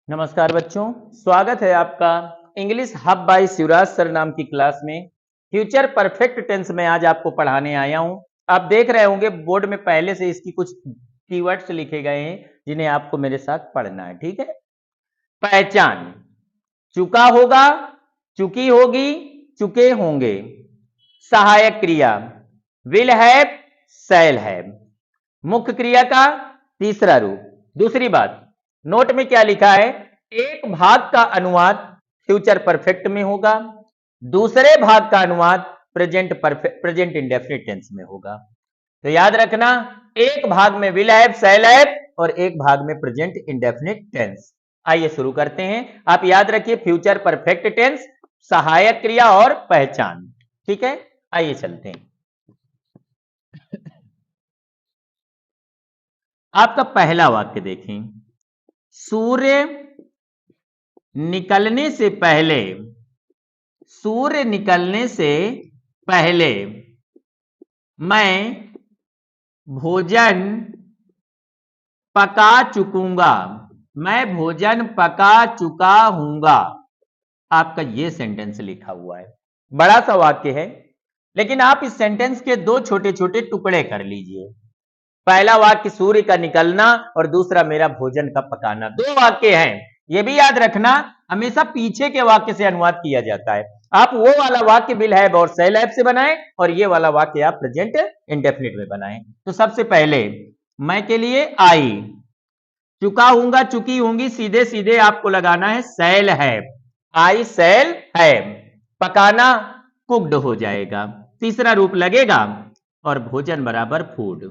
नमस्कार बच्चों, स्वागत है आपका English hub by Shivraj sir नाम की क्लास में। फ्यूचर परफेक्ट टेंस में आज आपको पढ़ाने आया हूं। आप देख रहे होंगे बोर्ड में पहले से इसकी कुछ कीवर्ड्स लिखे गए हैं जिन्हें आपको मेरे साथ पढ़ना है। ठीक है। पहचान, चुका होगा, चुकी होगी, चुके होंगे। सहायक क्रिया विल हैव, शैल हैव। मुख्य क्रिया का तीसरा रूप। दूसरी बात, नोट में क्या लिखा है, एक भाग का अनुवाद फ्यूचर परफेक्ट में होगा, दूसरे भाग का अनुवाद प्रेजेंट इंडेफिनिट टेंस में होगा। तो याद रखना, एक भाग में विल हैव, शैल हैव और एक भाग में प्रेजेंट इंडेफिनिट टेंस। आइए शुरू करते हैं। आप याद रखिए, फ्यूचर परफेक्ट टेंस, सहायक क्रिया और पहचान। ठीक है, आइए चलते हैं। आपका पहला वाक्य देखें, सूर्य निकलने से पहले, सूर्य निकलने से पहले मैं भोजन पका चुकूंगा, मैं भोजन पका चुका हूंगा। आपका यह सेंटेंस लिखा हुआ है, बड़ा सा वाक्य है, लेकिन आप इस सेंटेंस के दो छोटे छोटे टुकड़े कर लीजिए। पहला वाक्य सूर्य का निकलना और दूसरा मेरा भोजन का पकाना, दो वाक्य हैं। यह भी याद रखना, हमेशा पीछे के वाक्य से अनुवाद किया जाता है। आप वो वाला वाक्य विल हैव और शैल हैव से बनाएं और ये वाला वाक्य आप प्रेजेंट इंडेफिनिट में बनाएं। तो सबसे पहले मैं के लिए आई, चुका हूंगा, चुकी होंगी, सीधे सीधे आपको लगाना है shall have, I shall have. पकाना कुक्ड हो जाएगा, तीसरा रूप लगेगा और भोजन बराबर फूड।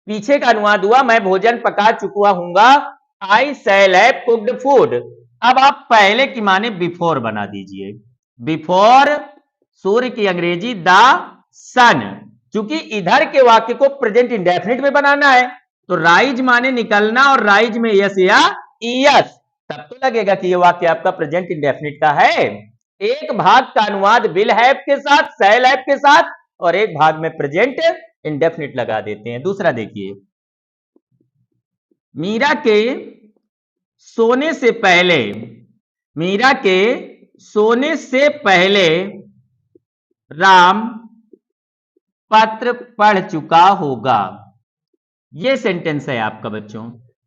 पीछे का अनुवाद हुआ मैं भोजन पका चुका हूंगा, आई शैल हैव कुक्ड फूड। अब आप पहले की माने बिफोर बना दीजिए। बिफोर सूर्य की अंग्रेजी द सन। चूंकि इधर के वाक्य को प्रेजेंट इंडेफिनिट में बनाना है तो राइज माने निकलना और राइज में यस या यस, तब तो लगेगा कि यह वाक्य आपका प्रेजेंट इंडेफिनिट का है। एक भाग का अनुवाद विल हैव के साथ, शैल हैव के साथ, और एक भाग में प्रेजेंट इंडेफिनिट लगा देते हैं। दूसरा देखिए, मीरा के सोने से पहले, मीरा के सोने से पहले राम पत्र पढ़ चुका होगा। यह सेंटेंस है आपका बच्चों।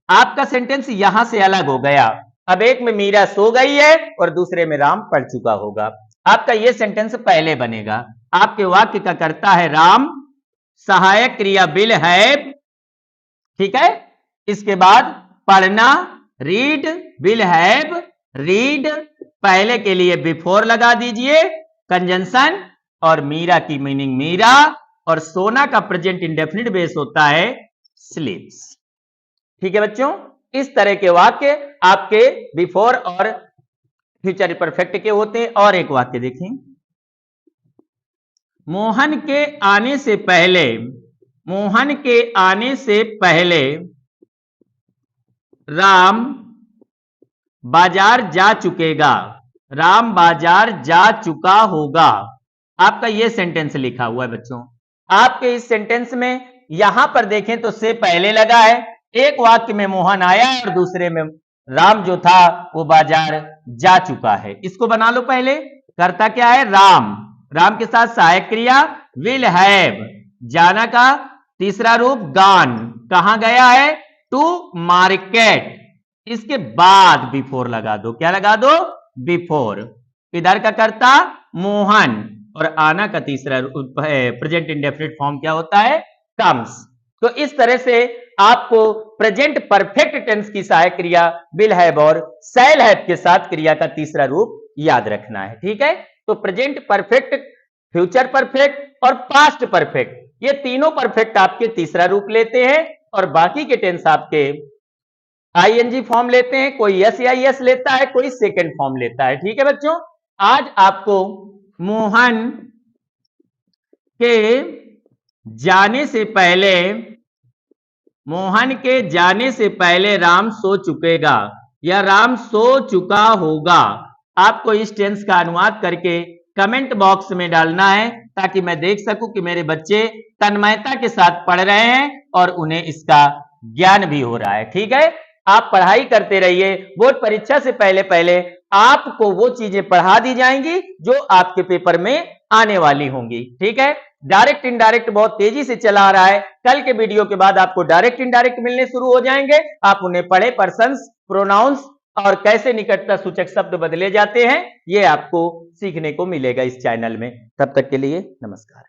आपका सेंटेंस यहां से अलग हो गया। अब एक में मीरा सो गई है और दूसरे में राम पढ़ चुका होगा। आपका यह सेंटेंस पहले बनेगा। आपके वाक्य का करता है राम, सहायक क्रिया विल हैव, ठीक है। इसके बाद पढ़ना रीड, विल हैव रीड, पहले के लिए बिफोर लगा दीजिए कंजंक्शन, और मीरा की मीनिंग मीरा, और सोना का प्रेजेंट इंडेफिनिट बेस होता है स्लीप्स। ठीक है बच्चों, इस तरह के वाक्य आपके बिफोर और फ्यूचर परफेक्ट के होते हैं। और एक वाक्य देखें, मोहन के आने से पहले, मोहन के आने से पहले राम बाजार जा चुकेगा, राम बाजार जा चुका होगा। आपका यह सेंटेंस लिखा हुआ है बच्चों। आपके इस सेंटेंस में यहां पर देखें तो से पहले लगा है। एक वाक्य में मोहन आया और दूसरे में राम जो था वो बाजार जा चुका है। इसको बना लो पहले। करता क्या है, राम, राम के साथ सहायक क्रिया विल हैव, जाना का तीसरा रूप गॉन, कहां गया है, टू मार्केट। इसके बाद बिफोर लगा दो, क्या लगा दो, बिफोर। इधर का करता मोहन और आना का तीसरा प्रेजेंट इंडेफिनिट फॉर्म क्या होता है, कम्स। तो इस तरह से आपको प्रेजेंट परफेक्ट टेंस की सहायक क्रिया विल हैव और शैल हैव के साथ क्रिया का तीसरा रूप याद रखना है। ठीक है। तो प्रेजेंट परफेक्ट, फ्यूचर परफेक्ट और पास्ट परफेक्ट, ये तीनों परफेक्ट आपके तीसरा रूप लेते हैं और बाकी के टेंस आपके आईएनजी फॉर्म लेते हैं। कोई यस या यस लेता है, कोई सेकंड फॉर्म लेता है। ठीक है बच्चों, आज आपको मोहन के जाने से पहले, मोहन के जाने से पहले राम सो चुकेगा या राम सो चुका होगा, आपको इस टेंस का अनुवाद करके कमेंट बॉक्स में डालना है ताकि मैं देख सकूं कि मेरे बच्चे तन्मयता के साथ पढ़ रहे हैं और उन्हें इसका ज्ञान भी हो रहा है। ठीक है। आप पढ़ाई करते रहिए। बोर्ड परीक्षा से पहले पहले आपको वो चीजें पढ़ा दी जाएंगी जो आपके पेपर में आने वाली होंगी। ठीक है, डायरेक्ट इनडायरेक्ट बहुत तेजी से चला आ रहा है। कल के वीडियो के बाद आपको डायरेक्ट इनडायरेक्ट मिलने शुरू हो जाएंगे। आप उन्हें पढ़े, पर्सन्स, प्रोनाउंस और कैसे निकटता सूचक शब्द बदले जाते हैं, ये आपको सीखने को मिलेगा इस चैनल में। तब तक के लिए नमस्कार।